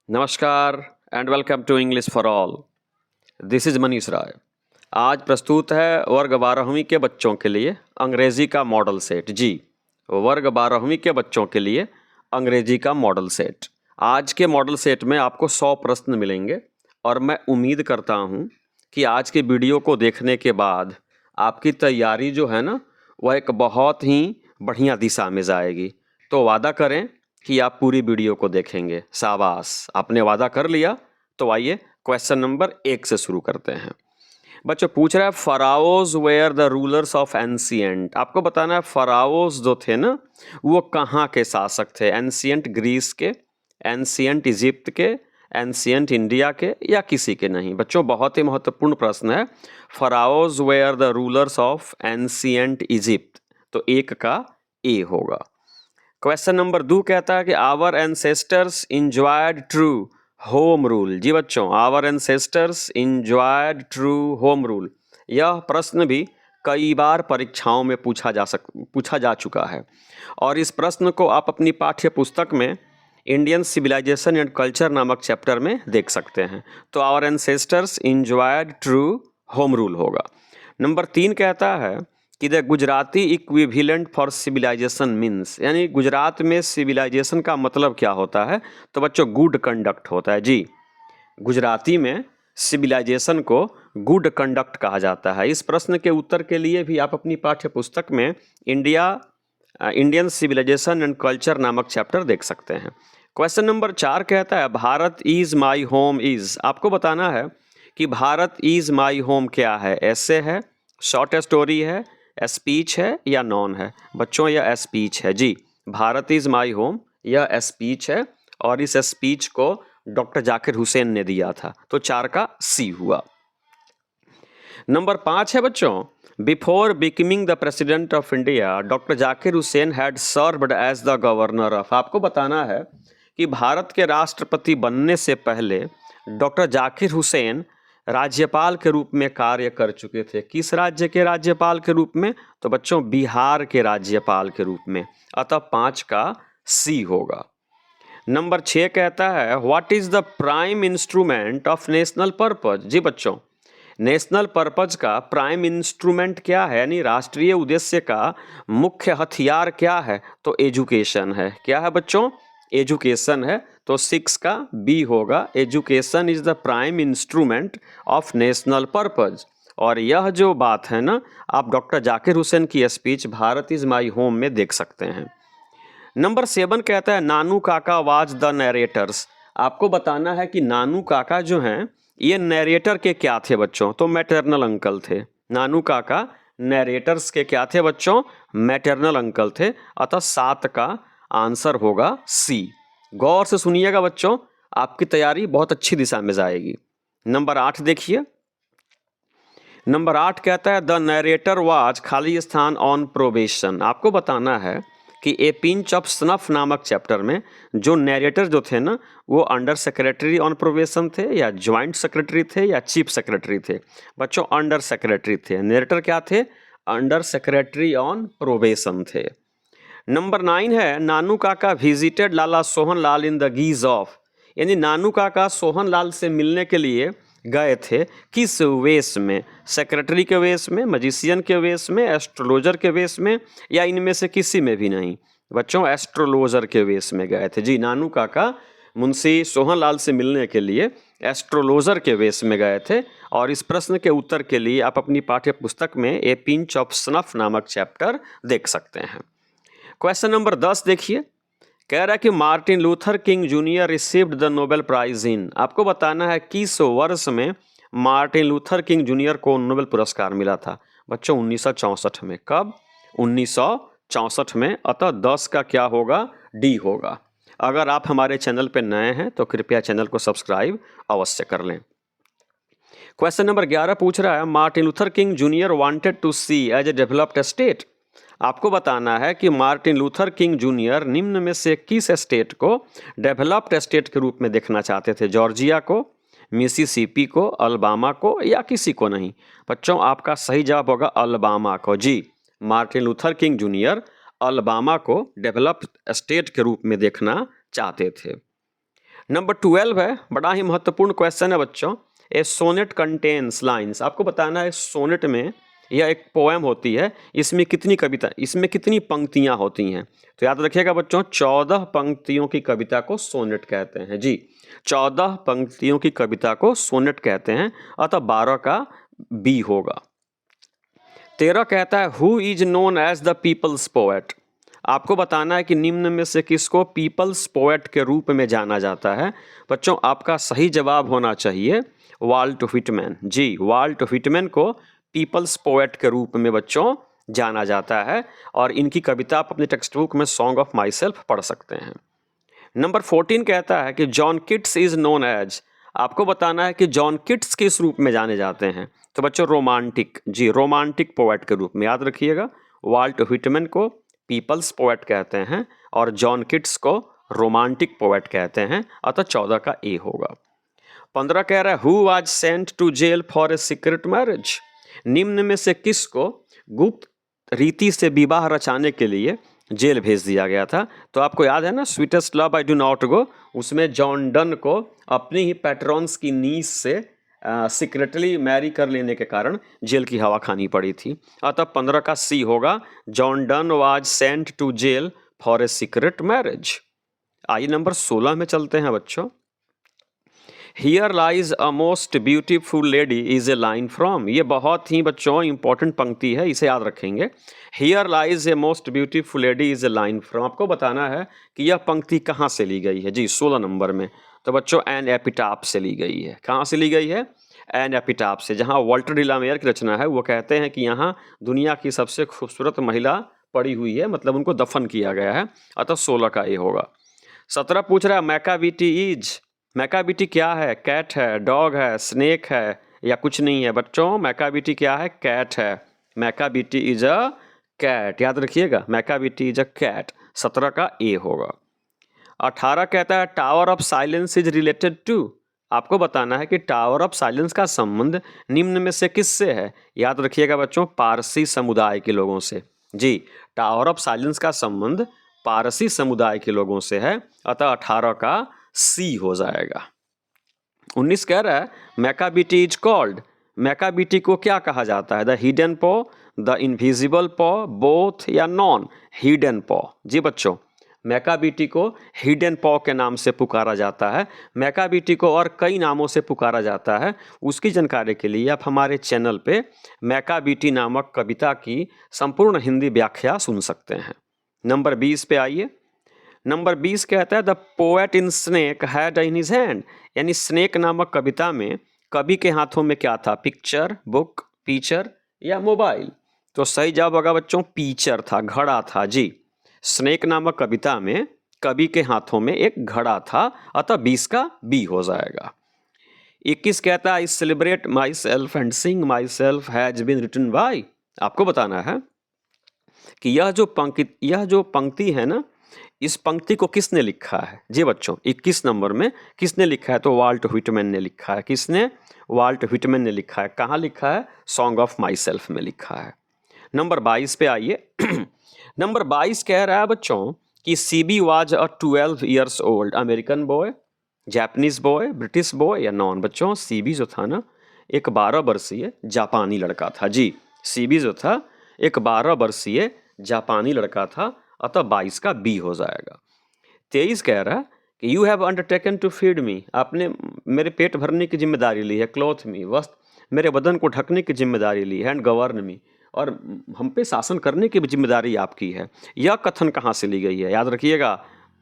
नमस्कार and welcome to English for all. This is Manish Rai. आज प्रस्तुत है वर्ग 12वीं के बच्चों के लिए अंग्रेज़ी का मॉडल सेट। जी, वर्ग 12वीं के बच्चों के लिए अंग्रेज़ी का मॉडल सेट। आज के मॉडल सेट में आपको 100 प्रश्न मिलेंगे और मैं उम्मीद करता हूँ कि आज के वीडियो को देखने के बाद आपकी तैयारी जो है ना, वह एक बहुत ही बढ़िया दिशा में जाएगी। तो वादा करें कि आप पूरी वीडियो को देखेंगे। शाबाश, आपने वादा कर लिया। तो आइए क्वेश्चन नंबर 1 से शुरू करते हैं। बच्चों पूछ रहा है pharaohs were the rulers of ancient. आपको बताना है फराओज जो थे ना, वो कहाँ के शासक थे। एंशियंट ग्रीस के, एंशियंट इजिप्ट के, एंशियंट इंडिया के, या किसी के नहीं। बच्चों बहुत ही महत्वपूर्ण प्रश्न है। Pharaohs were the rulers of ancient Egypt, तो एक का ए होगा। क्वेश्चन नंबर 2 कहता है कि our ancestors enjoyed true home rule. जी बच्चों, our ancestors enjoyed true home rule, यह प्रश्न भी कई बार परीक्षाओं में पूछा जा चुका है और इस प्रश्न को आप अपनी पाठ्य पुस्तक में इंडियन सिविलाइजेशन एंड कल्चर नामक चैप्टर में देख सकते हैं। तो our ancestors enjoyed true home rule होगा। नंबर 3 कहता है कि the Gujarati equivalent for civilization means, यानी गुजरात में सिविलाइजेशन का मतलब क्या होता है। तो बच्चों गुड कंडक्ट होता है। जी, गुजराती में सिविलाइजेशन को गुड कंडक्ट कहा जाता है। इस प्रश्न के उत्तर के लिए भी आप अपनी पाठ्य पुस्तक में इंडियन सिविलाइजेशन एंड कल्चर नामक चैप्टर देख सकते हैं। क्वेश्चन नंबर 4 कहता है Bharat is my home is. आपको बताना है कि भारत इज माई होम क्या है। ऐसे है, शॉर्ट स्टोरी है, स्पीच है या नॉन है। बच्चों यह स्पीच है। जी, भारत इज माई होम यह स्पीच है और इस स्पीच को डॉक्टर जाकिर हुसैन ने दिया था। तो 4 का सी हुआ। नंबर 5 है बच्चों, before becoming the president of India doctor Zakir Hussain had served as the governor of. आपको बताना है कि भारत के राष्ट्रपति बनने से पहले डॉक्टर जाकिर हुसैन राज्यपाल के रूप में कार्य कर चुके थे। किस राज्य के राज्यपाल के रूप में? तो बच्चों बिहार के राज्यपाल के रूप में। अतः 5 का सी होगा। नंबर 6 कहता है what is the prime instrument of national purpose. जी बच्चों, नेशनल पर्पज का प्राइम इंस्ट्रूमेंट क्या है, यानी राष्ट्रीय उद्देश्य का मुख्य हथियार क्या है। तो एजुकेशन है। क्या है बच्चों? एजुकेशन है। तो 6 का बी होगा। Education is the prime instrument of national purpose. और यह जो बात है ना, आप डॉक्टर जाकिर हुसैन की speech Bharat is my home में देख सकते हैं। नंबर 7 कहता है नानू काका वाज द नरेटर्स। आपको बताना है कि नानू काका जो हैं ये नरेटर के क्या थे बच्चों। तो मैटरनल अंकल थे। नानू काका नरेटर्स के क्या थे बच्चों? मैटरनल अंकल थे। अतः 7 का आंसर होगा सी। गौर से सुनिएगा बच्चों, आपकी तैयारी बहुत अच्छी दिशा में जाएगी। नंबर 8 देखिए। नंबर 8 कहता है द नरेटर वाज खाली स्थान ऑन प्रोबेशन। आपको बताना है कि ए पिंच ऑफ स्नफ नामक चैप्टर में जो नरेटर जो थे ना, वो अंडर सेक्रेटरी ऑन प्रोबेशन थे या ज्वाइंट सेक्रेटरी थे या चीफ सेक्रेटरी थे। बच्चों अंडर सेक्रेटरी थे। नरेटर क्या थे? अंडर सेक्रेटरी ऑन प्रोबेशन थे। नंबर 9 है Nanu Kaka visited Lala Sohan Lal in the guise of, यानी नानू काका सोहन लाल से मिलने के लिए गए थे। किस वेश में? सेक्रेटरी के वेश में, मजिशियन के वेश में, एस्ट्रोलॉजर के वेश में, या इनमें से किसी में भी नहीं। बच्चों एस्ट्रोलॉजर के वेश में गए थे। जी, नानू काका मुंशी सोहन लाल से मिलने के लिए एस्ट्रोलॉजर के वेश में गए थे। और इस प्रश्न के उत्तर के लिए आप अपनी पाठ्य पुस्तक में ए पिंच ऑफ स्नफ नामक चैप्टर देख सकते हैं। क्वेश्चन नंबर 10 देखिए। कह रहा है कि Martin Luther King junior received the Nobel prize in. आपको बताना है किस वर्ष में मार्टिन लूथर किंग जूनियर को नोबेल पुरस्कार मिला था। बच्चों 1964 में। कब? 1964 में। अतः 10 का क्या होगा? डी होगा। अगर आप हमारे चैनल पर नए हैं तो कृपया चैनल को सब्सक्राइब अवश्य कर लें। क्वेश्चन नंबर 11 पूछ रहा है Martin Luther King junior wanted to see as a developed state. आपको बताना है कि मार्टिन लूथर किंग जूनियर निम्न में से किस स्टेट को डेवलप्ड स्टेट के रूप में देखना चाहते थे। जॉर्जिया को, मिसिसिपी को, अल्बामा को, या किसी को नहीं। बच्चों आपका सही जवाब होगा अल्बामा को। जी, Martin Luther King Junior Alabama को डेवलप्ड स्टेट के रूप में देखना चाहते थे। नंबर 12 है, बड़ा ही महत्वपूर्ण क्वेश्चन है बच्चों। ए सोनेट कंटेन्स लाइन्स, आपको बताना है सोनेट में यह एक पोएम होती है, इसमें कितनी कविता, इसमें कितनी पंक्तियां होती हैं। तो याद रखिएगा बच्चों, 14 पंक्तियों की कविता को सोनेट कहते हैं जी। 14 पंक्तियों की कविता को सोनेट कहते हैं, अतः 12 का बी होगा। 13 कहता है who is known as the people's poet. आपको बताना है कि निम्न में से किसको पीपल्स पोएट के रूप में जाना जाता है। बच्चों आपका सही जवाब होना चाहिए वाल्ट व्हिटमैन जी। वाल्ट व्हिटमैन को पीपल्स पोएट के रूप में बच्चों जाना जाता है, और इनकी कविता आप अपने टेक्स्ट बुक में सॉन्ग ऑफ माई सेल्फ पढ़ सकते हैं। नंबर 14 कहता है कि John Keats is known as. आपको बताना है कि जॉन किट्स किस रूप में जाने जाते हैं। तो बच्चों रोमांटिक जी, रोमांटिक पोएट के रूप में। याद रखिएगा, वाल्ट व्हिटमैन को पीपल्स पोएट कहते हैं और जॉन किट्स को रोमांटिक पोएट कहते हैं, अतः 14 का ए होगा। 15 कह रहा है who was sent to jail for a secret marriage. निम्न में से किसको गुप्त रीति से विवाह रचाने के लिए जेल भेज दिया गया था। तो आपको याद है ना, sweetest love I do not go, उसमें जॉन डन को अपनी ही पैट्रॉन्स की नीस से सीक्रेटली मैरी कर लेने के कारण जेल की हवा खानी पड़ी थी, अतः 15 का सी होगा, John Donne was sent to jail for a secret marriage. आइए नंबर 16 में चलते हैं बच्चों। Here lies a most beautiful lady is a line from. ये बहुत ही बच्चों इंपॉर्टेंट पंक्ति है, इसे याद रखेंगे। Here lies a most beautiful lady is a line from. आपको बताना है कि यह पंक्ति कहाँ से ली गई है जी, 16 नंबर में। तो बच्चों एन एपिटाफ से ली गई है। कहाँ से ली गई है? एन एपिटाफ से, जहाँ वाल्टर डिलामेयर की रचना है। वो कहते हैं कि यहाँ दुनिया की सबसे खूबसूरत महिला पड़ी हुई है, मतलब उनको दफन किया गया है, अतः 16 का ए होगा। 17 पूछ रहा है मैकाविटी इज। मैकाविटी क्या है? कैट है, डॉग है, स्नेक है, या कुछ नहीं है? बच्चों मैकाविटी क्या है? कैट है। Macavity is a cat. याद रखिएगा, मैकाविटी इज अ कैट। 17 का ए होगा। 18 कहता है tower of silence is related to. आपको बताना है कि टावर ऑफ साइलेंस का संबंध निम्न में से किससे है। याद रखिएगा बच्चों, पारसी समुदाय के लोगों से जी। टावर ऑफ साइलेंस का संबंध पारसी समुदाय के लोगों से है, अतः 18 का सी हो जाएगा। 19 कह रहा है मैकाविटी इज कॉल्ड। मैकाविटी को क्या कहा जाता है? द हिडन पॉ, द इनविजिबल पॉ, बोथ या नॉन हिडन पॉ। जी बच्चों, मैकाविटी को हिडन पॉ के नाम से पुकारा जाता है। मैकाविटी को और कई नामों से पुकारा जाता है। उसकी जानकारी के लिए आप हमारे चैनल पे मैकाविटी नामक कविता की संपूर्ण हिंदी व्याख्या सुन सकते हैं। नंबर 20 पे आइए। नंबर 20 कहता है the poet in snake had in his hand. यानी स्नेक नामक कविता में कवि के हाथों में क्या था? पिक्चर, बुक, पीचर या मोबाइल? तो सही जवाब होगा बच्चों पीचर था, घड़ा था जी। स्नेक नामक कविता में कवि के हाथों में एक घड़ा था, अतः 20 का बी हो जाएगा। 21 कहता है I celebrate myself and sing myself has been written by. आपको बताना है कि यह जो पंक्ति है ना, इस पंक्ति को किसने लिखा है जी बच्चों। 21 नंबर में किसने लिखा है? तो वाल्ट व्हिटमैन ने लिखा है। किसने? वाल्ट व्हिटमैन ने लिखा है। कहाँ लिखा है? सॉन्ग ऑफ माई सेल्फ में लिखा है। नंबर 22 पे आइए। नंबर 22 कह रहा है बच्चों कि CB was a 12 years old American boy, Japanese boy, British boy या नॉन। बच्चों सीबी जो था ना, एक 12 वर्षीय जापानी लड़का था जी। सीबी जो था एक 12 वर्षीय जापानी लड़का था, अतः 22 का बी हो जाएगा। 23 कह रहा है कि you have undertaken to feed me. आपने मेरे पेट भरने की जिम्मेदारी ली है। क्लॉथ मी, वस्त्र, मेरे बदन को ढकने की जिम्मेदारी ली है। एंड गवर्न मी, और हम पे शासन करने की भी जिम्मेदारी आपकी है। यह कथन कहाँ से ली गई है? याद रखिएगा,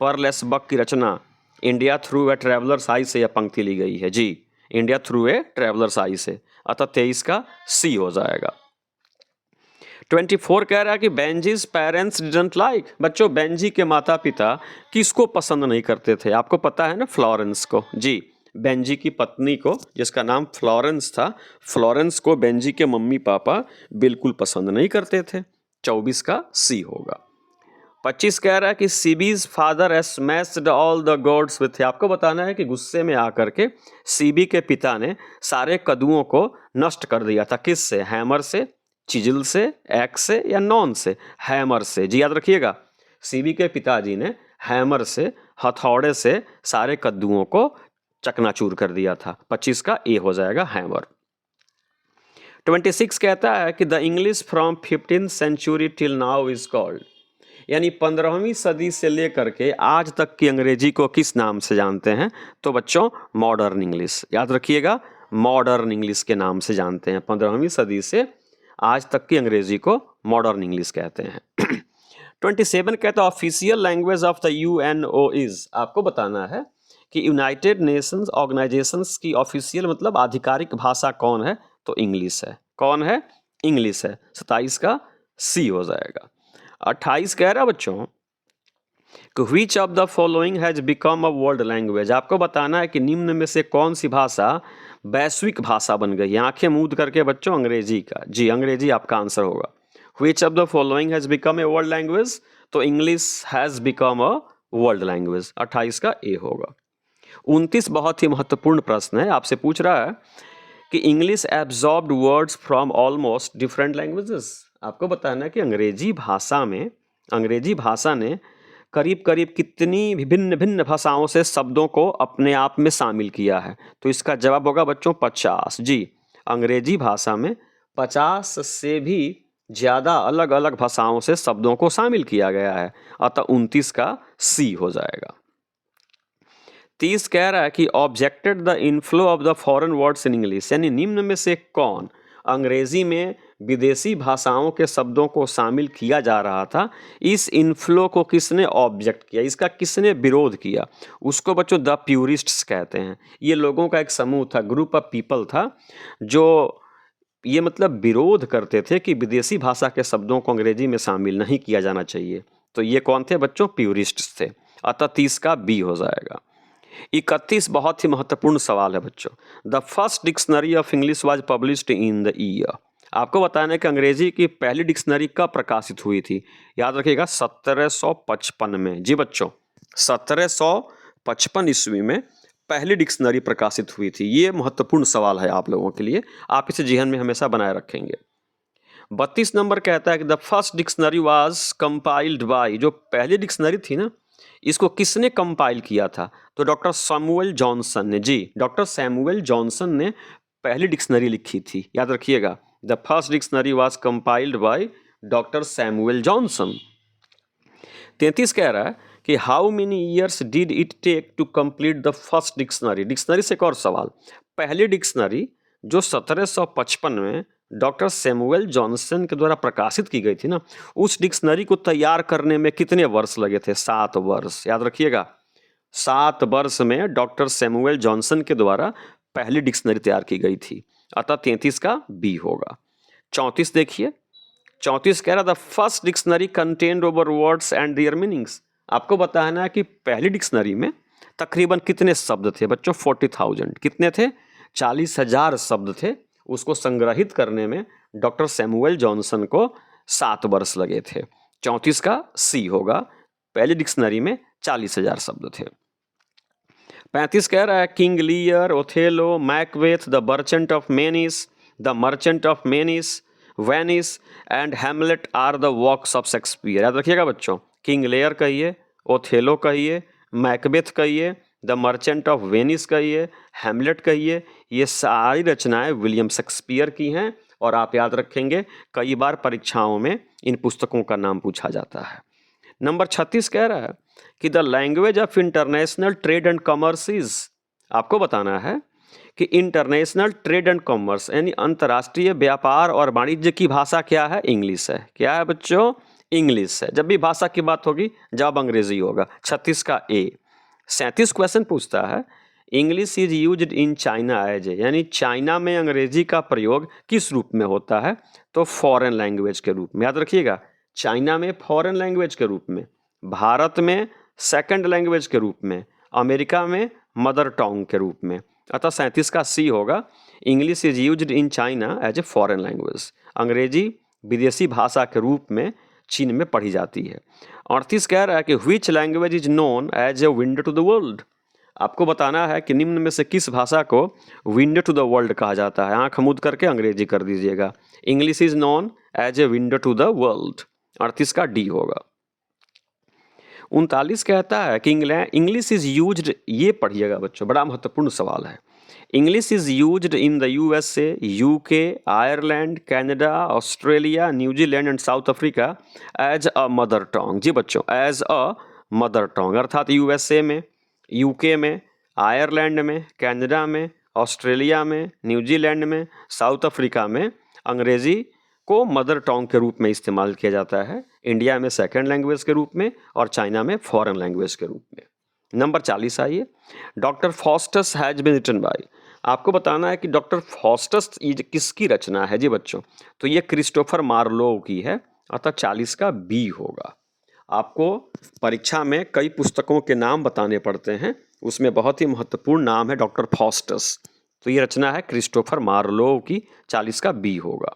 पर्लेस बक की रचना इंडिया थ्रू ए ट्रैवलर्स आई से यह पंक्ति ली गई है जी। इंडिया थ्रू ए ट्रैवलर्स आई से, अतः 23 का सी हो जाएगा। 24 कह रहा है कि बेंजीज पेरेंट्स डिडंट लाइक। बच्चों बेंजी के माता पिता किसको पसंद नहीं करते थे? आपको पता है ना, फ्लोरेंस को जी। बेंजी की पत्नी को, जिसका नाम फ्लोरेंस था, फ्लोरेंस को बेंजी के मम्मी पापा बिल्कुल पसंद नहीं करते थे। 24 का सी होगा। 25 कह रहा है कि Sibi's father has smashed all the gods with. आपको बताना है कि गुस्से में आकर के सीबी के पिता ने सारे कद्दुओं को नष्ट कर दिया था। किससे? हैमर से, चिजिल से, एक्स से या नॉन से? हैमर से जी। याद रखिएगा, सीबी के पिताजी ने हैमर से हथौड़े से सारे कद्दुओं को चकनाचूर कर दिया था। 25 का ए हो जाएगा हैमर। 26 कहता है कि the English from 15th century till now is called, यानी 15वीं सदी से लेकर के आज तक की अंग्रेजी को किस नाम से जानते हैं? तो बच्चों मॉडर्न इंग्लिश, याद रखिएगा, मॉडर्न इंग्लिश के नाम से जानते हैं। 15वीं सदी से आज तक की अंग्रेजी को मॉडर्न इंग्लिश कहते हैं। 27 कहता है official language of the UNO is, आपको बताना है कि यूनाइटेड नेशंस ऑर्गेनाइजेशंस की ऑफिशियल मतलब आधिकारिक भाषा कौन है? तो इंग्लिश है। कौन है? इंग्लिश है। 27 का सी हो जाएगा। 28 कह रहा बच्चों कि which of the following has become a world language, आपको बताना है कि निम्न में से कौन सी भाषा वैश्विक भाषा बन गई है। आंखें मूंद करके बच्चों अंग्रेजी का, जी अंग्रेजी आपका आंसर होगा। Which of the following has become a world language, तो English has become a world language. 28 का ए होगा। 29 बहुत ही महत्वपूर्ण प्रश्न है, आपसे पूछ रहा है कि English absorbed words from almost different languages, आपको बताना है कि अंग्रेजी भाषा ने करीब करीब कितनी विभिन्न भिन्न भाषाओं से शब्दों को अपने आप में शामिल किया है? तो इसका जवाब होगा बच्चों 50। जी अंग्रेजी भाषा में 50 से भी ज़्यादा अलग अलग भाषाओं से शब्दों को शामिल किया गया है, अतः 29 का सी हो जाएगा। 30 कह रहा है कि objected the inflow of the foreign words in English, यानी निम्न में से कौन अंग्रेजी में विदेशी भाषाओं के शब्दों को शामिल किया जा रहा था, इस इनफ्लो को किसने ऑब्जेक्ट किया, इसका किसने विरोध किया? उसको बच्चों द प्यूरिस्ट्स कहते हैं। ये लोगों का एक समूह था, ग्रुप ऑफ पीपल था, जो ये मतलब विरोध करते थे कि विदेशी भाषा के शब्दों को अंग्रेजी में शामिल नहीं किया जाना चाहिए। तो ये कौन थे बच्चों? प्यूरिस्ट्स थे। अतः 30 का बी हो जाएगा। 31 बहुत ही महत्वपूर्ण सवाल है बच्चों। The first dictionary of English was published in the year, आपको बताना है कि अंग्रेजी की पहली डिक्शनरी कब प्रकाशित हुई थी? याद रखिएगा 1755 में। जी बच्चों 1755 ईस्वी में पहली डिक्शनरी प्रकाशित हुई थी। ये महत्वपूर्ण सवाल है आप लोगों के लिए, आप इसे जेहन में हमेशा बनाए रखेंगे। 32 नंबर कहता है कि the first dictionary was compiled bye, जो पहली डिक्शनरी थी ना, इसको किसने कंपाइल किया था? तो डॉक्टर सैमुअल जॉनसन ने। जी डॉक्टर सैमुअल जॉनसन ने पहली डिक्शनरी लिखी थी, याद रखिएगा। The first dictionary was compiled by doctor Samuel Johnson. 33 कह रहा है कि how many years did it take to complete the first dictionary. Dictionary से एक और सवाल, पहली डिक्शनरी जो 1755 में डॉक्टर सैमुअल जॉनसन के द्वारा प्रकाशित की गई थी ना, उस डिक्शनरी को तैयार करने में कितने वर्ष लगे थे? 7 वर्ष, याद रखिएगा। 7 वर्ष में डॉक्टर सैमुअल जॉनसन के द्वारा पहली डिक्शनरी तैयार की गई थी, अतः 33 का बी होगा। 34 देखिए, 34 कह रहा the first dictionary contained over words and there meanings, आपको बताना है कि पहली डिक्शनरी में तकरीबन कितने शब्द थे बच्चों? 40,000। कितने थे? 40,000 शब्द थे। उसको संग्रहित करने में डॉक्टर सैमुअल जॉनसन को 7 वर्ष लगे थे। 34 का सी होगा, पहली डिक्शनरी में 40,000 शब्द थे। 35 कह रहा है King Lear, Othello, Macbeth, the Merchant of Venice, Venice and Hamlet are the works of Shakespeare. याद रखिएगा बच्चों, किंग लियर कहिए, ओथेलो कहिए, मैकबेथ कहिए, द मर्चेंट ऑफ वेनिस कहिए, हैमलेट कहिए, ये सारी रचनाएं विलियम शेक्सपियर की हैं और आप याद रखेंगे कई बार परीक्षाओं में इन पुस्तकों का नाम पूछा जाता है। नंबर 36 कह रहा है कि the language of international trade and commerce is, आपको बताना है कि इंटरनेशनल ट्रेड एंड कॉमर्स यानी अंतर्राष्ट्रीय व्यापार और वाणिज्य की भाषा क्या है? इंग्लिश है। क्या है बच्चों? इंग्लिश है। जब भी भाषा की बात होगी जवाब अंग्रेजी होगा। 36 का ए। 37 क्वेश्चन पूछता है English is used in China as a, यानी चाइना में अंग्रेजी का प्रयोग किस रूप में होता है? तो फॉरेन लैंग्वेज के रूप में। याद रखिएगा, चाइना में फॉरेन लैंग्वेज के रूप में, भारत में सेकंड लैंग्वेज के रूप में, अमेरिका में मदर टंग के रूप में। अतः 37 का सी होगा, English is used in China as a foreign language. अंग्रेजी विदेशी भाषा के रूप में चीन में पढ़ी जाती है। 38 कह रहा है कि which language is known as a window to the world, आपको बताना है कि निम्न में से किस भाषा को विंडो टू द वर्ल्ड कहा जाता है? आंख मूंद करके अंग्रेजी कर दीजिएगा। English is known as a window to the world. 38 का डी होगा। 39 कहता है कि इंग्लिश इज यूज्ड, ये पढ़िएगा बच्चों, बड़ा महत्वपूर्ण सवाल है। English is used in the USA, UK, Ireland, Canada, Australia, New Zealand and South Africa as a mother tongue. जी बच्चों, एज अ मदर टंग, अर्थात यूएसए में, यूके में, आयरलैंड में, कनाडा में, ऑस्ट्रेलिया में, न्यूजीलैंड में, साउथ अफ्रीका में अंग्रेजी को मदर टंग के रूप में इस्तेमाल किया जाता है। इंडिया में सेकंड लैंग्वेज के रूप में और चाइना में फॉरेन लैंग्वेज के रूप में। नंबर 40 आइए, doctor Faustus has been written by. आपको बताना है कि डॉक्टर फॉस्टस ये किसकी रचना है। जी बच्चों, तो ये क्रिस्टोफर मार्लोव की है, अतः 40 का बी होगा। आपको परीक्षा में कई पुस्तकों के नाम बताने पड़ते हैं, उसमें बहुत ही महत्वपूर्ण नाम है डॉक्टर फॉस्टस, तो ये रचना है क्रिस्टोफर मार्लोव की, 40 का बी होगा।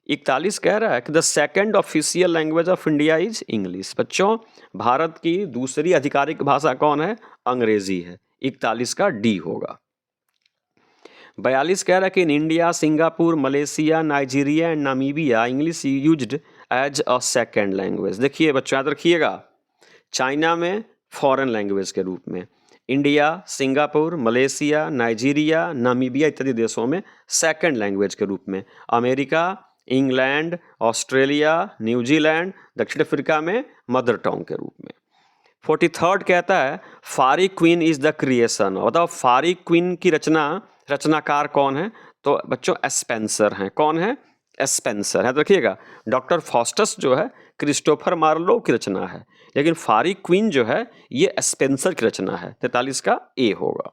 41 कह रहा है कि the second official language of India is English. बच्चों, भारत की दूसरी आधिकारिक भाषा कौन है? अंग्रेजी है, 41 का डी होगा। 42 कह रहा है कि in India, Singapore, Malaysia, Nigeria and Namibia English used as a second language. देखिए बच्चों, याद रखिएगा, चाइना में फॉरेन लैंग्वेज के रूप में, India, Singapore, Malaysia, Nigeria, Namibia इत्यादि देशों में सेकेंड लैंग्वेज के रूप में, अमेरिका, इंग्लैंड, ऑस्ट्रेलिया, न्यूजीलैंड, दक्षिण अफ्रीका में मदर टंग के रूप में। 43 कहता है फारी क्वीन इज द क्रिएशन। बताओ फारी क्वीन की रचनाकार कौन है? तो बच्चों स्पेंसर हैं। कौन है? स्पेंसर है। तो रखिएगा, डॉक्टर फॉस्टस जो है क्रिस्टोफर मार्लोव की रचना है, लेकिन फारी क्वीन जो है ये स्पेंसर की रचना है। 43 का ए होगा।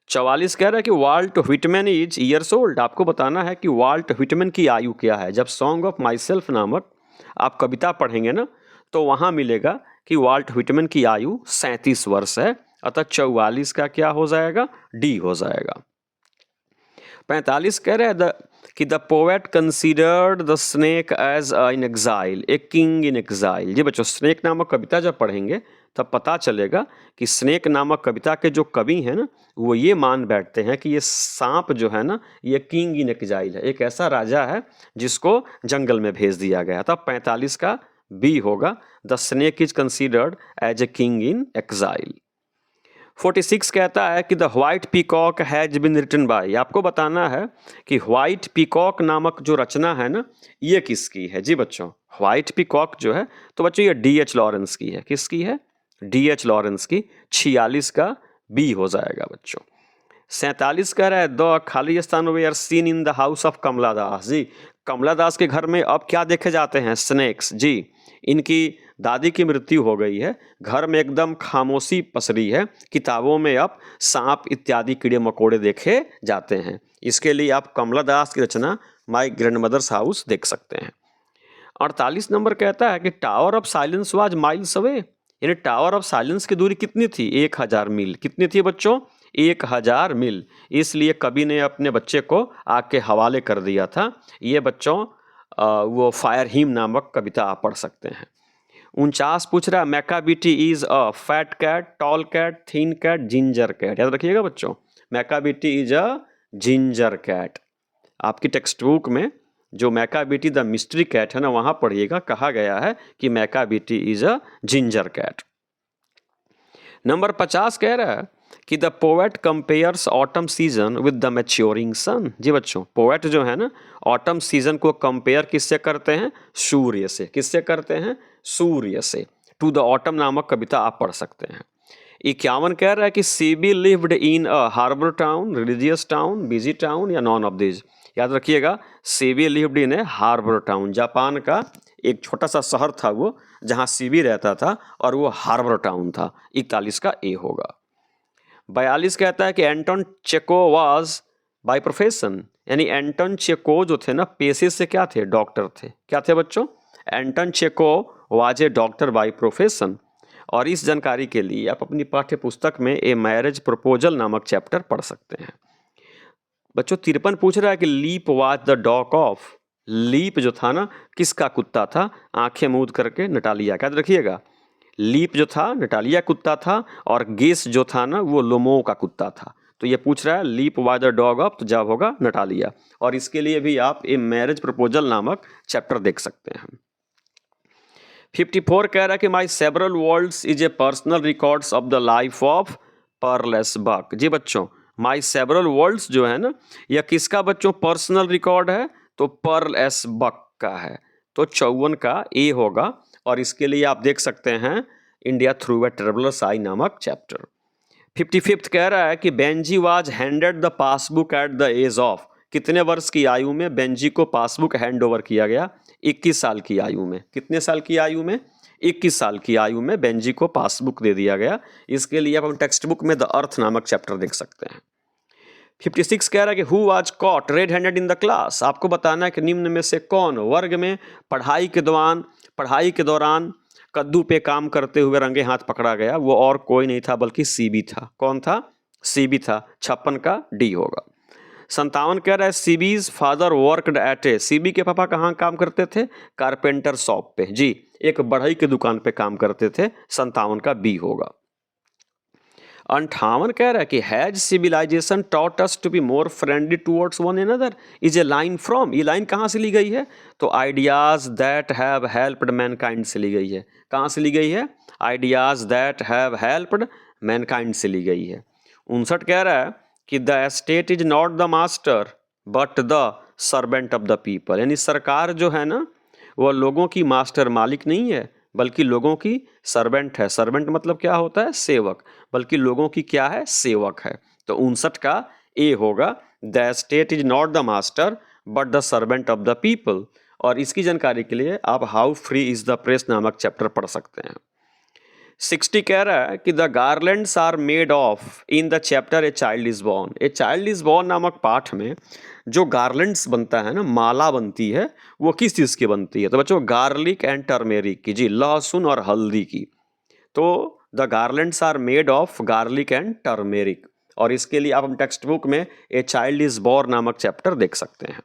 44 कह रहा है कि Walt Whitman is years old. आपको बताना है कि वाल्ट व्हिटमैन की आयु क्या है। जब सॉन्ग ऑफ माई सेल्फ नामक आप कविता पढ़ेंगे ना, तो वहाँ मिलेगा कि वाल्ट व्हिटमैन की आयु 37 वर्ष है, अतः 44 का क्या हो जाएगा? डी हो जाएगा। 45 कह रहे हैं कि the poet considered the snake as in exile, a king in exile. जी बच्चों, स्नेक नामक कविता जब पढ़ेंगे तब पता चलेगा कि स्नेक नामक कविता के जो कवि हैं ना, वो ये मान बैठते हैं कि ये सांप जो है ना, ये किंग इन एग्जाइल है, एक ऐसा राजा है जिसको जंगल में भेज दिया गया। तब 45 का बी होगा, the snake is considered as a king in exile. 46 कहता है कि the white peacock has been written by. आपको बताना है कि व्हाइट पीकॉक नामक जो रचना है ना, ये किसकी है। जी बच्चों, व्हाइट पीकॉक जो है, तो बच्चों ये डी.एच. लॉरेंस की है। किसकी है? डी.एच. लॉरेंस की। 46 का बी हो जाएगा बच्चों। 47 कह रहा है द खाली स्थान वे are seen in the house of Kamala Das. जी, कमला दास के घर में अब क्या देखे जाते हैं? स्नेक्स। जी, इनकी दादी की मृत्यु हो गई है, घर में एकदम खामोशी पसरी है, किताबों में अब सांप इत्यादि कीड़े मकोड़े देखे जाते हैं। इसके लिए आप कमला दास की रचना माई ग्रैंडमदर्स हाउस देख सकते हैं। 48 नंबर कहता है कि tower of silence was miles away, यानी टावर ऑफ साइलेंस की दूरी कितनी थी? 1000 मील। कितनी थी बच्चों? 1000 मील। इसलिए कवि ने अपने बच्चे को आग के हवाले कर दिया था। ये बच्चों वो फायर हिम नामक कविता आप पढ़ सकते हैं। 49 पूछ रहा है Macavity is a fat cat, tall cat, thin cat, ginger cat. याद रखिएगा बच्चों, Macavity is a ginger cat. आपकी टेक्स्ट बुक में जो मैकाबिटी द मिस्ट्री कैट है ना, वहां पढ़िएगा, कहा गया है कि Macavity is a ginger cat. Number 50 कह रहा है कि the poet compares autumn season with the maturing sun. जी बच्चों, पोएट जो है ना, ऑटम सीजन को कंपेयर किससे करते हैं? सूर्य से। किससे करते हैं? सूर्य से। टू द ऑटम नामक कविता आप पढ़ सकते हैं। 51 कह रहा है कि CB lived in a harbour town, religious town, busy town या नॉन ऑफ दिस। याद रखिएगा, CB lived in a harbour town, Japan का एक छोटा सा शहर था वो, जहां सीबी रहता था, और वो हार्बर टाउन था। 41 का ए होगा। 42 कहता है कि एंटोन चेको वाज बाय प्रोफेशन, यानी एंटोन चेको जो थे ना, पेशे से क्या थे? डॉक्टर थे। क्या थे बच्चों? एंटोन चेको was a doctor by profession. और इस जानकारी के लिए आप अपनी पाठ्य पुस्तक में ए मैरिज प्रपोजल नामक चैप्टर पढ़ सकते हैं। बच्चों 53 पूछ रहा है कि Leap was the dog of. Leap जो था ना, किसका कुत्ता था? आंखें मूंद करके नटालिया। याद रखिएगा, लीप जो था नटालिया कुत्ता था, और गेस जो था ना, वो लोमो का कुत्ता था। तो ये पूछ रहा है leap was the dog of, तो जवाब होगा नटालिया। और इसके लिए भी आप ए मैरिज प्रपोजल नामक चैप्टर देख सकते हैं। 54 कह रहा है कि my several worlds is a personal records of the life of Pearl Buck. जी बच्चों, माई सेवरल वर्ल्ड्स जो है ना, यह किसका बच्चों पर्सनल रिकॉर्ड है? तो पर्ल एस बक का है। तो 54 का ए होगा, और इसके लिए आप देख सकते हैं India through a traveller's eye नामक चैप्टर। 55 कह रहा है कि Benji was handed the passbook at the age of, कितने वर्ष की आयु में बेंजी को पासबुक हैंड ओवर किया गया? 21 साल की आयु में। कितने साल की आयु में? 21 साल की आयु में बेंजी को पासबुक दे दिया गया। इसके लिए आप हम टेक्स्ट बुक में द अर्थ नामक चैप्टर देख सकते हैं। 56 कह रहा है कि who was cot red handed in the class, आपको बताना है कि निम्न में से कौन वर्ग में पढ़ाई के दौरान कद्दू पे काम करते हुए रंगे हाथ पकड़ा गया? वो और कोई नहीं था बल्कि सीबी था। कौन था? सीबी था। 56 का डी होगा। 57 कह रहा है Sibi's father worked at a, Sibi के पापा कहाँ काम करते थे? कारपेंटर शॉप पे। जी, एक बढ़ई की दुकान पे काम करते थे। 57 का बी होगा। 58 कह रहा है कि has civilisation taught us to be more friendly towards one another is a line from, ये लाइन कहाँ से ली गई है? तो ideas that have helped mankind से ली गई है। कहाँ से ली गई है? Ideas that have helped mankind से ली गई है। 59 कह रहा है कि the state is not the master but the servant of the people, यानी सरकार जो है ना, वह लोगों की मास्टर मालिक नहीं है बल्कि लोगों की सर्वेंट है। सर्वेंट मतलब क्या होता है? सेवक। बल्कि लोगों की क्या है? सेवक है। तो 59 का ए होगा, the state is not the master but the servant of the people. और इसकी जानकारी के लिए आप how free is the press नामक चैप्टर पढ़ सकते हैं। 60 कह रहा है कि the garlands are made of in the chapter a child is born, a child is born नामक पाठ में जो गार्लैंड्स बनता है ना, माला बनती है, वो किस चीज़ की बनती है? तो बच्चों गार्लिक एंड टर्मेरिक की। जी, लहसुन और हल्दी की। तो the garlands are made of garlic and turmeric, और इसके लिए आप हम टेक्स्ट बुक में ए चाइल्ड इज बॉर्न नामक चैप्टर देख सकते हैं।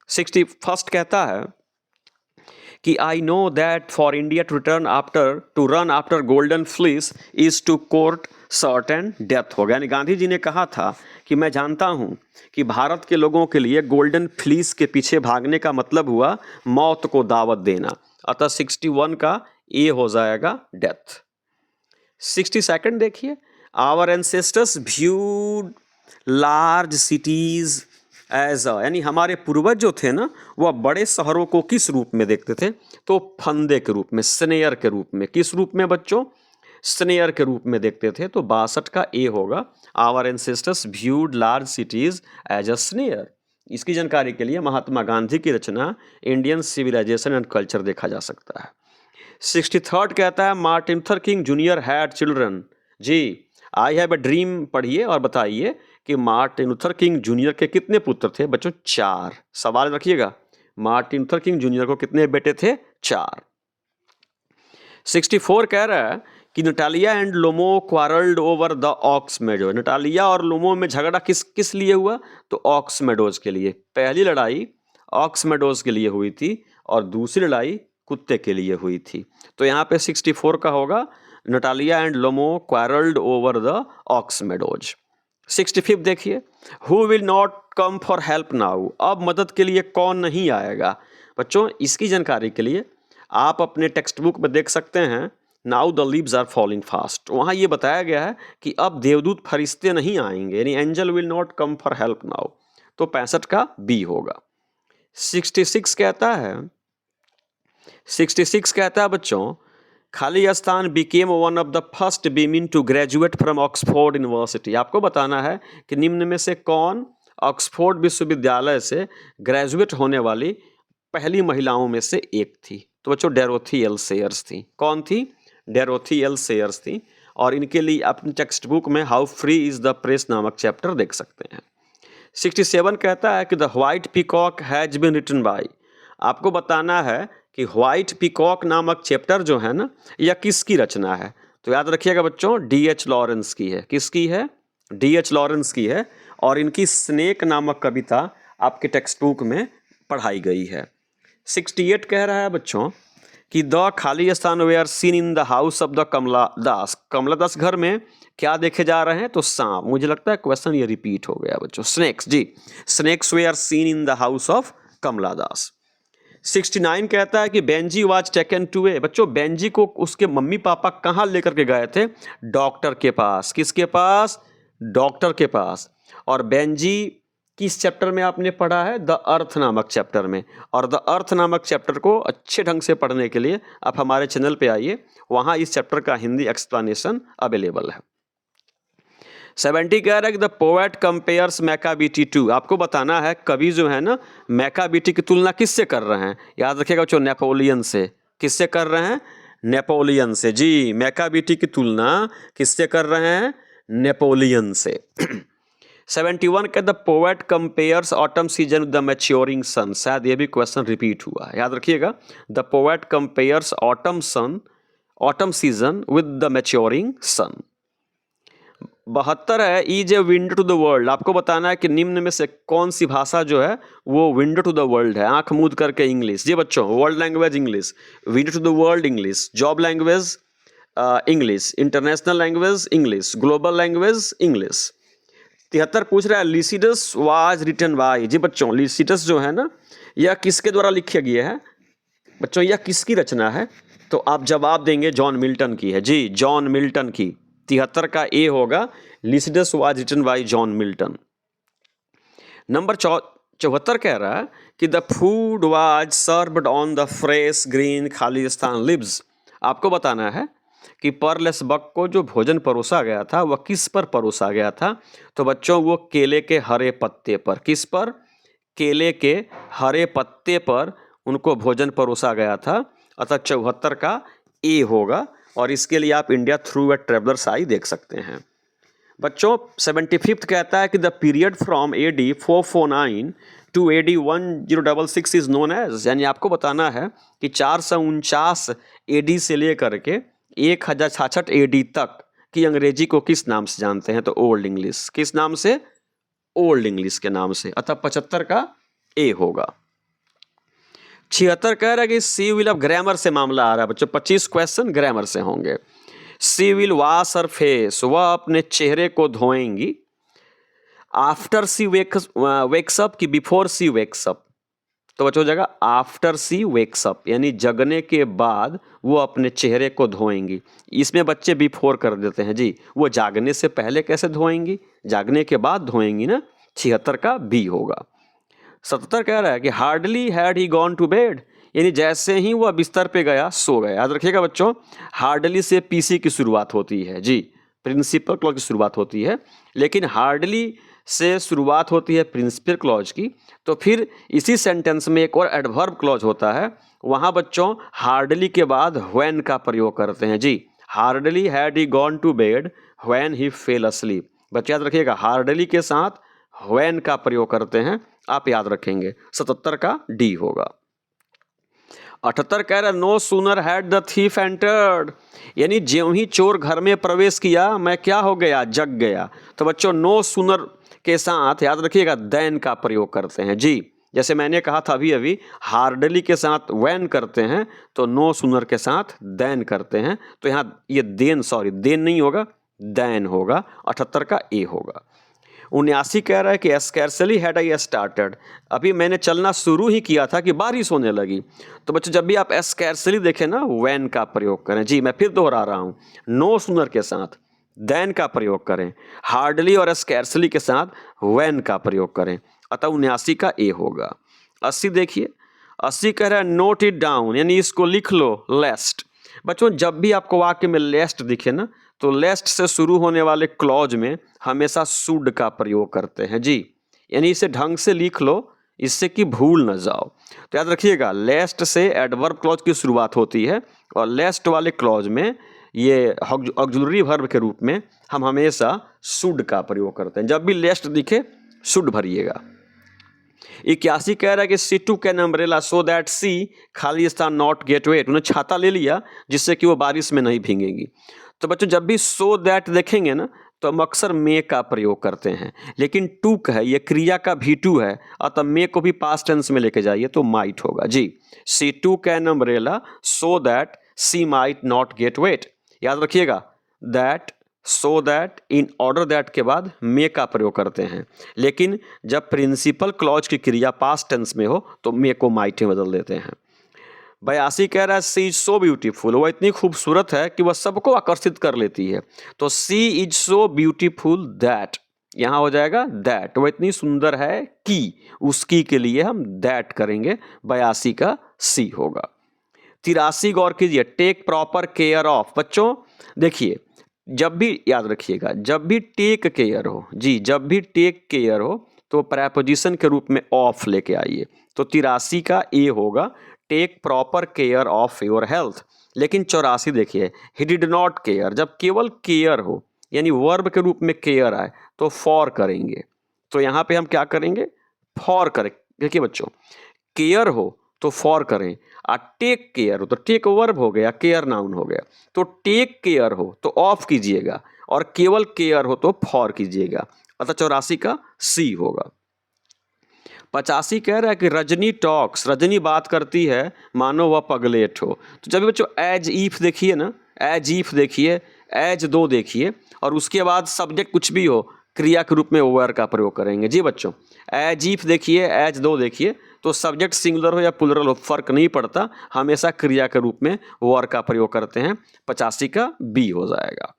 61 कहता है कि I know that for India to run after golden fleece is to court certain death हो गया। यानी गांधी जी ने कहा था कि मैं जानता हूं कि भारत के लोगों के लिए गोल्डन फ्लीस के पीछे भागने का मतलब हुआ मौत को दावत देना। अतः 61 का ए हो जाएगा डेथ। 62 देखिए, our ancestors viewed large cities as a, यानी हमारे पूर्वज जो थे ना, वह बड़े शहरों को किस रूप में देखते थे? तो फंदे के रूप में, स्नेयर के रूप में। किस रूप में बच्चों? स्नेयर के रूप में देखते थे। तो 62 का ए होगा, our ancestors viewed large cities as a snare. इसकी जानकारी के लिए महात्मा गांधी की रचना इंडियन सिविलाइजेशन एंड कल्चर देखा जा सकता है। 63 कहता है Martin Luther King junior had children. जी, आई हैव ए ड्रीम पढ़िए और बताइए कि मार्टिन लूथर किंग जूनियर के कितने पुत्र थे? बच्चों 4। सवाल रखिएगा, मार्टिन लूथर किंग जूनियर को कितने बेटे थे? 4। 64 कह रहा है कि Natalia and Lomov quarrelled over the ox meadows. Natalia और लोमो में झगड़ा किस लिए हुआ? तो ऑक्स मेडोज के लिए। पहली लड़ाई ऑक्स मेडोज के लिए हुई थी और दूसरी लड़ाई कुत्ते के लिए हुई थी। तो यहाँ पे 64 का होगा, Natalia and Lomov quarrelled over the ox meadows. 65 देखिए, who will not come for help now, अब मदद के लिए कौन नहीं आएगा? बच्चों इसकी जानकारी के लिए आप अपने टेक्स्ट बुक में देख सकते हैं, now the leaves are falling fast. वहाँ ये बताया गया है कि अब देवदूत फरिश्ते नहीं आएंगे, यानी angel will not come for help now. तो 65 का बी होगा। 66 कहता है बच्चों, खाली स्थान became one of the first women to graduate from Oxford University. आपको बताना है कि निम्न में से कौन ऑक्सफोर्ड विश्वविद्यालय से ग्रेजुएट होने वाली पहली महिलाओं में से एक थी? तो बच्चों डोरोथी एल सेयर्स थी। कौन थी? डोरोथी एल सेयर्स थी। और इनके लिए अपनी टेक्स्ट बुक में how free is the press नामक चैप्टर देख सकते हैं। 67 कहता है कि the white peacock has been written by. आपको बताना है कि व्हाइट पीकॉक नामक चैप्टर जो है ना, यह किसकी रचना है? तो याद रखिएगा बच्चों, D.H. लॉरेंस की है। किसकी है? D.H. लॉरेंस की है। और इनकी स्नेक नामक कविता आपके टेक्स्ट बुक में पढ़ाई गई है। 68 कह रहा है बच्चों कि द खाली स्थान वे are seen in the house of the Kamala Das. Kamala Das घर में क्या देखे जा रहे हैं? तो सांप। मुझे लगता है क्वेश्चन ये रिपीट हो गया बच्चों। स्नेक्स, जी, स्नेक्स वे are seen in the house of Kamala Das. 69 कहता है कि Benji was taken to a, बच्चों बेंजी को उसके मम्मी पापा कहाँ लेकर के गए थे? डॉक्टर के पास। किसके पास? डॉक्टर के पास। और बेंजी किस चैप्टर में आपने पढ़ा है? द अर्थ नामक चैप्टर में। और द अर्थ नामक चैप्टर को अच्छे ढंग से पढ़ने के लिए आप हमारे चैनल पे आइए, वहाँ इस चैप्टर का हिंदी एक्सप्लेनेशन अवेलेबल है। 70 कह रहा है कि द पोएट कंपेयर्स मैकाबीटी टू, आपको बताना है कवि जो है ना मैकाबीटी की तुलना किससे कर रहे हैं? याद रखिएगा बच्चों, नेपोलियन से। किससे कर रहे हैं? नेपोलियन से। जी, मैकाबीटी की तुलना किससे कर रहे हैं? नेपोलियन से। 71 का the poet compares autumn season with the maturing sun, शायद ये भी क्वेश्चन रिपीट हुआ है, याद रखिएगा। The poet compares autumn season with the maturing sun. 72 है is a window to the world, आपको बताना है कि निम्न में से कौन सी भाषा जो है वो विंडो टू द वर्ल्ड है? आंख मूंद करके इंग्लिश। जी बच्चों, world language English, window to the world English, job language English, international language English, global language English. 73 पूछ रहा है लिसिडस वाज रिटन बाय, जी बच्चों लिसिडस जो है ना यह किसके द्वारा लिखा गया है? बच्चों यह किसकी रचना है? तो आप जवाब देंगे जॉन मिल्टन की है। जी, जॉन मिल्टन की। 73 का ए होगा, Lycidas was written by John Milton. Number 74 कह रहा है कि the food was served on the fresh green खालिस्तान लीव्स, आपको बताना है कि पर्लेस बक को जो भोजन परोसा गया था वह किस पर परोसा गया था? तो बच्चों वो केले के हरे पत्ते पर। किस पर? केले के हरे पत्ते पर उनको भोजन परोसा गया था। अतः 74 का ए होगा, और इसके लिए आप India through a traveller's eye देख सकते हैं। बच्चों 75 कहता है कि the period from AD 449 to AD 1066 is known as, यानी आपको बताना है कि 449 AD से लेकर के 1066 AD तक की अंग्रेजी को किस नाम से जानते हैं? तो ओल्ड इंग्लिश। किस नाम से? ओल्ड इंग्लिश के नाम से। अतः 75 का ए होगा। 76 कह रहा है कि सी विल, अब ग्रामर से मामला आ रहा है बच्चों, 25 क्वेश्चन ग्रामर से होंगे। सी विल वॉश हर फेस, वह अपने चेहरे को धोएंगी। आफ्टर सी वेक्स अप कि बिफोर सी वेक्स अप? तो बच्चों हो जाएगा आफ्टर सी वेक्स अप, यानी जगने के बाद वो अपने चेहरे को धोएंगी। इसमें बच्चे बिफोर कर देते हैं। जी, वो जागने से पहले कैसे धोएंगी? जागने के बाद धोएंगी ना। 76 का बी होगा। 77 कह रहा है कि hardly had he gone to bed, यानी जैसे ही वह बिस्तर पे गया सो गया। याद रखिएगा बच्चों, हार्डली से पीसी की शुरुआत होती है। जी, प्रिंसिपल क्लॉज की शुरुआत होती है, लेकिन हार्डली से शुरुआत होती है प्रिंसिपल क्लॉज की। तो फिर इसी सेंटेंस में एक और एडवर्ब क्लॉज होता है, वहाँ बच्चों हार्डली के बाद व्हेन का प्रयोग करते हैं। जी, hardly had he gone to bed when he fell asleep. बच्चे याद रखिएगा, हार्डली के साथ व्हेन का प्रयोग करते हैं, आप याद रखेंगे। 77 का डी होगा। 78 कह रहा है no sooner had the thief entered, यानी ज्यों ही चोर घर में प्रवेश किया मैं क्या हो गया? जग गया। तो बच्चों नो सूनर के साथ याद रखिएगा देन का प्रयोग करते हैं। जी, जैसे मैंने कहा था अभी अभी, हार्डली के साथ व्हेन करते हैं, तो नो सूनर के साथ देन करते हैं। तो यहाँ ये देन नहीं होगा, देन होगा। 78 का ए होगा। 79 कह रहा है कि स्कैर्सली हैड आई स्टार्टेड, अभी मैंने चलना शुरू ही किया था कि बारिश होने लगी। तो बच्चों जब भी आप स्कैर्सली देखें ना, व्हेन का प्रयोग करें। जी, मैं फिर दोहरा रहा हूँ, नो सूनर के साथ देन का प्रयोग करें, हार्डली और स्कैर्सली के साथ व्हेन का प्रयोग करें। अतः 79 का ए होगा। 80 देखिए, 80 कह रहा है नोट इट डाउन, यानी इसको लिख लो लेस्ट। बच्चों जब भी आपको वाक्य में लेस्ट दिखे ना, तो लेस्ट से शुरू होने वाले क्लॉज में हमेशा शुड का प्रयोग करते हैं। जी, यानी इसे ढंग से लिख लो, इससे कि भूल न जाओ। तो याद रखिएगा, लेस्ट से एडवर्ब क्लॉज की शुरुआत होती है, और लेस्ट वाले क्लॉज में ये ऑक्सिलरी वर्ब के रूप में हम हमेशा शुड का प्रयोग करते हैं। जब भी लेस्ट दिखे शुड भरिएगा। 81 कह रहा है कि she took an umbrella so that she खालिस्तान नॉट गेट वेट, उन्हें छाता ले लिया जिससे कि वो बारिश में नहीं भीगेगी। तो बच्चों जब भी सो दैट देखेंगे ना, तो हम अक्सर मे का प्रयोग करते हैं, लेकिन टूक है, ये क्रिया का V2 है, अतः मे को भी पास्ट टेंस में लेके जाइए तो माइट होगा। जी, she took an umbrella so that she might not get wet. याद रखिएगा, that so that, in order that के बाद मे का प्रयोग करते हैं। लेकिन जब प्रिंसिपल क्लॉज की क्रिया पास्ट टेंस में हो तो मे को माइट में बदल देते हैं। 82 कह रहा है सी इज सो ब्यूटीफुल, वह इतनी खूबसूरत है कि वह सबको आकर्षित कर लेती है। तो सी इज सो ब्यूटीफुल दैट, यहाँ हो जाएगा दैट, वह इतनी सुंदर है कि, उसकी के लिए हम दैट करेंगे, 82 का सी होगा। 83 गौर कीजिए, टेक प्रॉपर केयर ऑफ। बच्चों देखिए, जब भी याद रखिएगा, जब भी टेक केयर हो, जी जब भी टेक केयर हो तो प्रेपोजिशन के रूप में ऑफ लेके आइए। तो 83 का ए होगा take proper care of your health. लेकिन 84 देखिए, ही डिड नॉट केयर, जब केवल केयर हो यानी वर्ब के रूप में केयर आए तो फॉर करेंगे। तो यहाँ पे हम क्या करेंगे, फॉर करें। देखिए बच्चों, केयर हो तो फॉर करें, और टेक केयर हो तो टेक वर्ब हो गया, केयर नाउन हो गया। तो टेक केयर हो तो ऑफ कीजिएगा, और केवल केयर हो तो फॉर कीजिएगा। अतः 84 का सी होगा। 85 कह रहा है कि रजनी टॉक्स, रजनी बात करती है मानो वह पगलेट हो। तो जब भी बच्चों एज ईफ देखिए ना, एज ईफ देखिए, एज दो देखिए, और उसके बाद सब्जेक्ट कुछ भी हो क्रिया के रूप में वर का प्रयोग करेंगे। जी बच्चों, एज ईफ देखिए, एज दो देखिए, तो सब्जेक्ट सिंगुलर हो या प्लुरल हो फर्क नहीं पड़ता, हमेशा क्रिया के रूप में वर का प्रयोग करते हैं। 85 का बी हो जाएगा।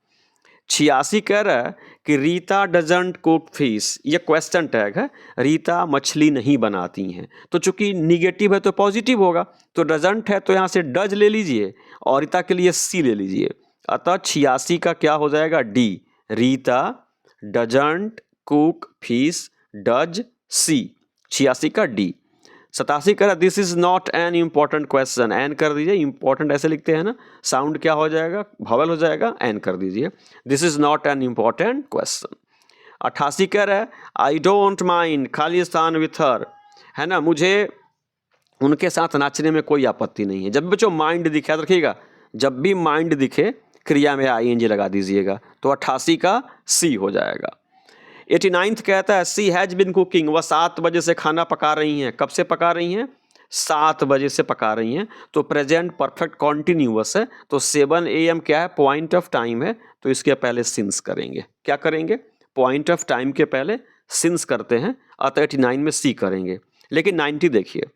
86 कह रहा है कि रीता डजंट कुक फिश, ये क्वेश्चन टैग है, रीता मछली नहीं बनाती हैं। तो चूंकि निगेटिव है तो पॉजिटिव होगा, तो डजंट है तो यहाँ से डज ले लीजिए, और रीता के लिए सी ले लीजिए। अतः 86 का क्या हो जाएगा, D, Rita doesn't cook fish, does C, 86 का डी। 87 कह रहा this is not an important question, an कर दीजिए, इंपॉर्टेंट ऐसे लिखते हैं ना, साउंड क्या हो जाएगा, भवेल हो जाएगा, एन कर दीजिए, this is not an important question. 88 कह रहा है आई डोंट माइंड खाली स्थान विथ हर, है ना, मुझे उनके साथ नाचने में कोई आपत्ति नहीं है। जब भी बच्चों माइंड दिखे, याद रखिएगा, जब भी माइंड दिखे क्रिया में ING लगा दीजिएगा। तो 88 का सी हो जाएगा। 89 कहता है सी हैज बिन कुकिंग, वह 7 बजे से खाना पका रही हैं। कब से पका रही हैं, 7 बजे से पका रही हैं। तो प्रेजेंट परफेक्ट कॉन्टिन्यूअस है, तो 7 AM क्या है, पॉइंट ऑफ टाइम है, तो इसके पहले सिंस करेंगे। क्या करेंगे, पॉइंट ऑफ टाइम के पहले सिंस करते हैं, अतः 89 में सी करेंगे। लेकिन 90 देखिए,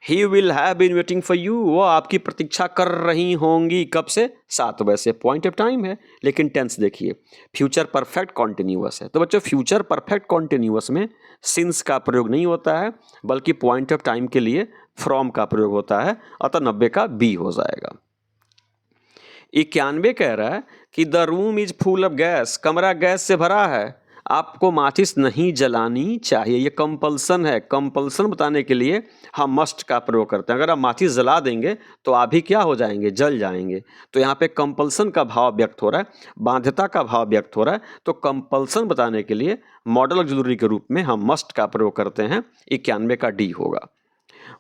he will have been waiting for you, वो आपकी प्रतीक्षा कर रही होंगी। कब से, 7 बजे से, पॉइंट ऑफ टाइम है। लेकिन टेंस देखिए, फ्यूचर परफेक्ट कॉन्टिन्यूअस है। तो बच्चों फ्यूचर परफेक्ट कॉन्टिन्यूअस में सिंस का प्रयोग नहीं होता है, बल्कि पॉइंट ऑफ टाइम के लिए फ्रॉम का प्रयोग होता है। अतः 90 का बी हो जाएगा। 91 कह रहा है कि the room is full of gas, कमरा गैस से भरा है, आपको माचिस नहीं जलानी चाहिए। ये कंपल्सन है, कंपल्सन बताने के लिए हम मस्ट का प्रयोग करते हैं। अगर आप माचिस जला देंगे तो आप भी क्या हो जाएंगे, जल जाएंगे। तो यहाँ पे कंपल्सन का भाव व्यक्त हो रहा है, बाध्यता का भाव व्यक्त हो रहा है। तो कंपल्सन बताने के लिए मॉडल ऑक्सिलरी के रूप में हम मस्ट का प्रयोग करते हैं। 91 का डी होगा।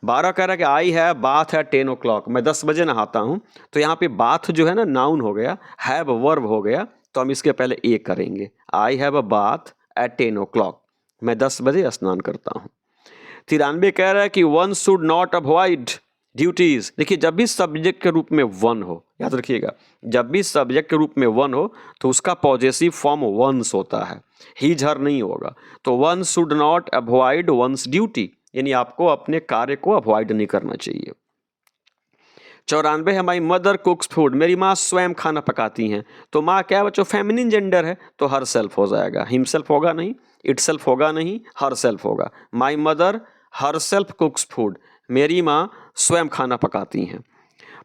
12 कह रहा है कि आई है बाथ है 10 o'clock, मैं 10 बजे नहाता हूँ। तो यहाँ पे बाथ जो है ना नाउन हो गया, हैव वर्ब हो गया, तो हम इसके पहले ए करेंगे। I have a bath eight 10 o'clock, मैं 10 बजे स्नान करता हूँ। 93 कह रहा है कि one should not avoid duties. देखिए, जब भी सब्जेक्ट के रूप में वन हो, याद रखिएगा, जब भी सब्जेक्ट के रूप में वन हो तो उसका पॉजेसिव फॉर्म वंस होता है, हीज हर नहीं होगा। तो one should not avoid once duty, यानी आपको अपने कार्य को अवॉइड नहीं करना चाहिए। 94 है माई मदर कुक्स फूड, मेरी माँ स्वयं खाना पकाती हैं। तो माँ क्या बच्चों, फेमिनिन जेंडर है, तो हर सेल्फ हो जाएगा, हिमसेल्फ होगा नहीं, इट सेल्फ होगा नहीं, हर सेल्फ होगा। My mother her self कुक्स food, मेरी माँ स्वयं खाना पकाती हैं।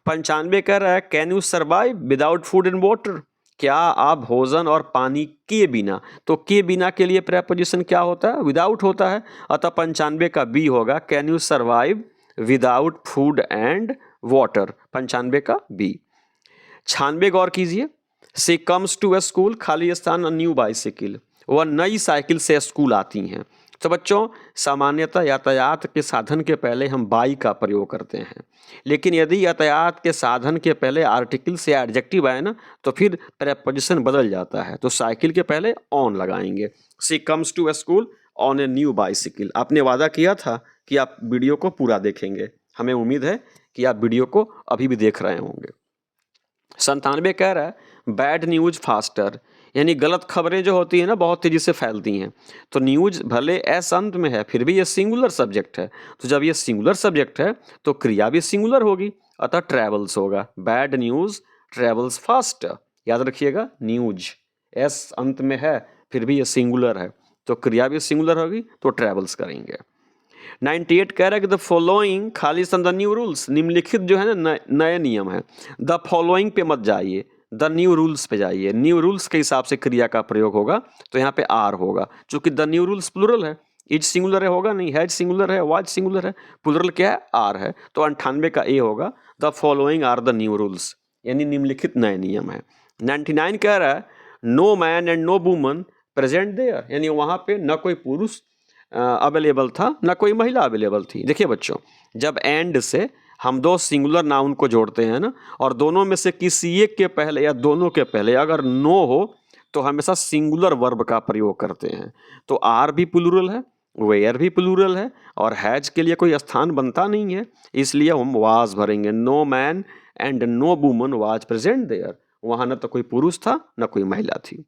95 कह रहा है can you survive without food and water, क्या आप भोजन और पानी के बिना, तो के बिना के लिए प्रेपोजिशन क्या होता है, विदाउट होता है। अतः 95 का बी होगा, can you survive without food and water, 95 का बी। 96 गौर कीजिए, सी कम्स टू अ स्कूल, खाली स्थान न्यू बाइसिकल, वह नई साइकिल से स्कूल आती हैं। तो बच्चों सामान्यतः यातायात के साधन के पहले हम बाई का प्रयोग करते हैं, लेकिन यदि यातायात के साधन के पहले आर्टिकल से एडजेक्टिव आए ना तो फिर प्रेपोजिशन बदल जाता है। तो साइकिल के पहले ऑन लगाएंगे। She comes to a school on a new bicycle. आपने वादा किया था कि आप वीडियो को पूरा देखेंगे, हमें उम्मीद है कि आप वीडियो को अभी भी देख रहे होंगे। 97 कह रहा है बैड न्यूज फास्टर, यानी गलत खबरें जो होती हैं ना बहुत तेज़ी से फैलती हैं। तो न्यूज़ भले एस अंत में है फिर भी ये सिंगुलर सब्जेक्ट है, तो जब ये सिंगुलर सब्जेक्ट है तो क्रिया भी सिंगुलर होगी, अतः ट्रेवल्स होगा। बैड न्यूज़ ट्रेवल्स फास्ट, याद रखिएगा। न्यूज एस अंत में है फिर भी ये सिंगुलर है तो क्रिया भी सिंगुलर होगी तो ट्रेवल्स करेंगे। 98 कह रहा है कि द फॉलोइंग खाली सन द न्यू रूल्स, निम्नलिखित जो है ना नए नियम है। द फॉलोइंग पे मत जाइए, द न्यू रूल्स पे जाइए। न्यू रूल्स के हिसाब से क्रिया का प्रयोग होगा तो यहाँ पे आर होगा, चूंकि द न्यू रूल्स प्लूरल है। इज सिंगुलर है होगा नहीं, हैज सिंगुलर है, वाज सिंगुलर है, प्लूरल क्या है आर है, तो 98 का ए होगा। The following are the new rules, यानी निम्नलिखित नए नियम है। 99 कह रहा है no man and no woman present there, यानी वहाँ पे न कोई पुरुष अवेलेबल था न कोई महिला अवेलेबल थी। देखिए बच्चों, जब एंड से हम दो सिंगुलर नाउन को जोड़ते हैं ना, और दोनों में से किसी एक के पहले या दोनों के पहले अगर नो हो तो हमेशा सिंगुलर वर्ब का प्रयोग करते हैं। तो आर भी प्लूरल है, वेयर भी प्लूरल है, और हैज के लिए कोई स्थान बनता नहीं है, इसलिए हम वाज भरेंगे। No man and no woman was present there, वहाँ न तो कोई पुरुष था न कोई महिला थी।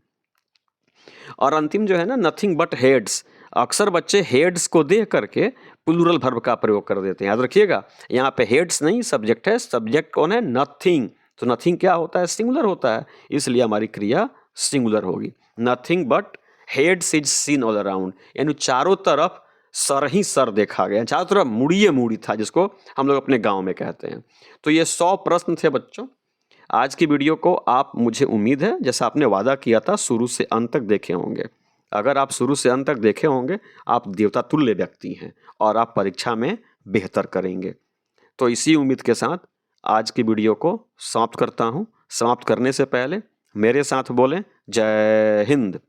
और अंतिम जो है ना नथिंग बट हेड्स, अक्सर बच्चे हेड्स को देख करके प्लूरल वर्ब का प्रयोग कर देते हैं, याद रखिएगा। यहाँ पे हेड्स नहीं सब्जेक्ट है, सब्जेक्ट कौन है नथिंग, तो नथिंग क्या होता है सिंगुलर होता है, इसलिए हमारी क्रिया सिंगुलर होगी। Nothing but heads is seen all around, यानी चारों तरफ सर ही सर देखा गया, चारों तरफ मुड़िए मुड़ी था, जिसको हम लोग अपने गाँव में कहते हैं। तो ये 100 प्रश्न थे बच्चों। आज की वीडियो को आप, मुझे उम्मीद है जैसा आपने वादा किया था, शुरू से अंत तक देखे होंगे। अगर आप शुरू से अंत तक देखे होंगे आप देवता तुल्य व्यक्ति हैं और आप परीक्षा में बेहतर करेंगे। तो इसी उम्मीद के साथ आज की वीडियो को समाप्त करता हूं। समाप्त करने से पहले मेरे साथ बोलें जय हिंद।